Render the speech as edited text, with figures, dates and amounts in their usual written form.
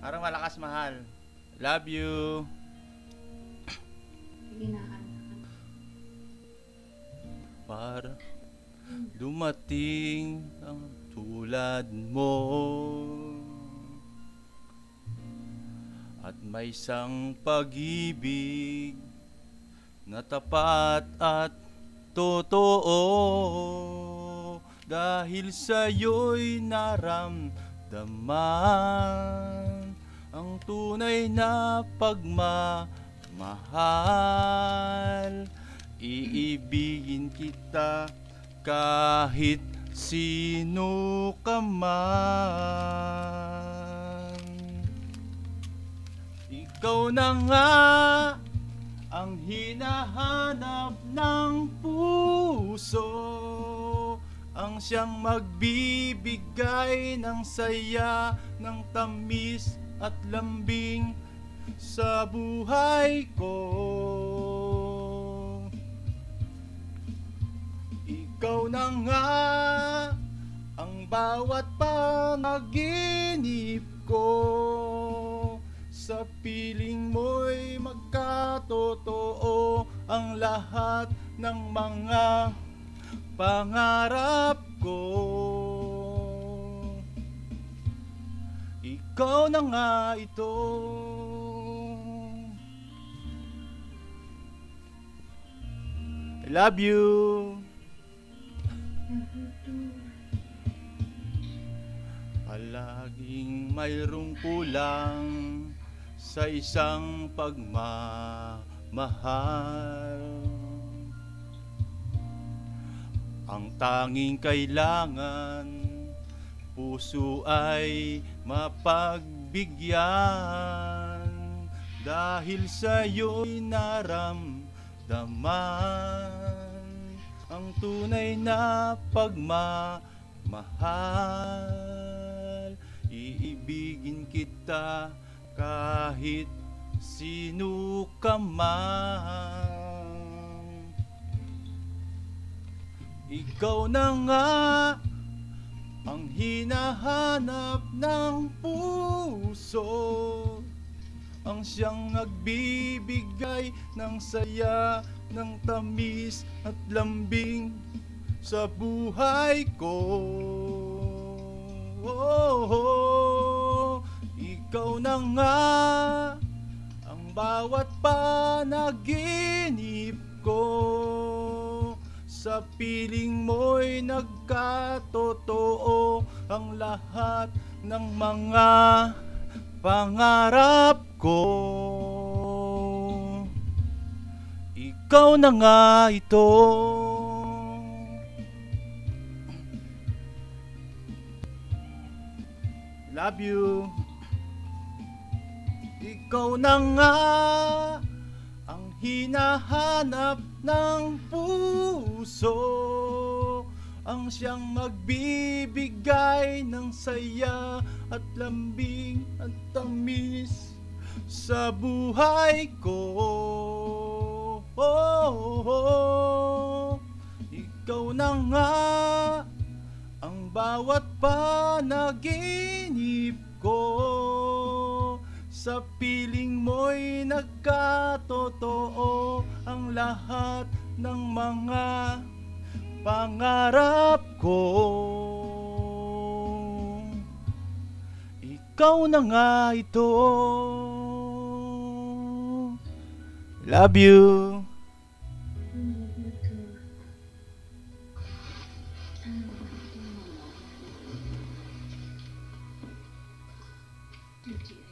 Parang malakas, mahal. Love you. Sige na, kanta. Para dumating ang tulad mo at may isang pag-ibig na tapat at totoo, dahil sa'yo'y naramdaman ang tunay na pagmamahal. Iibigin kita kahit sino ka man. Ikaw na nga ang hinahanap ng puso, ang siyang magbibigay ng saya, ng tamis at lambing sa buhay ko. Ikaw na nga ang bawat panaginip ko, sa piling mo'y magkatotoo ang lahat ng mga pangarap ko. Ikaw na nga ito. I love you. Palaging mayroong kulang sa isang pagmamahal. Ang tanging kailangan, puso ay mapagbigyan, dahil sa'yo'y naramdaman ang tunay na pagmamahal. Iibigin kita kahit sino ka man. Ikaw na nga ang hinahanap ng puso, ang siyang nagbibigay ng saya, ng tamis at lambing sa buhay ko. Ikaw na nga ang bawat panaginip ko, sa piling mo'y nagkatotoo ang lahat ng mga pangarap ko. Ikaw na nga ito. Love you. Ikaw na nga ang hinahanap ng puso, ang siyang magbibigay ng saya at lambing at tamis sa buhay ko. Ikaw na nga ang bawat panaginip ko, sa piling mo'y nagkatotoo ang lahat ng mga pangarap ko. Ikaw na nga ito. Love you. Love you too. Thank you.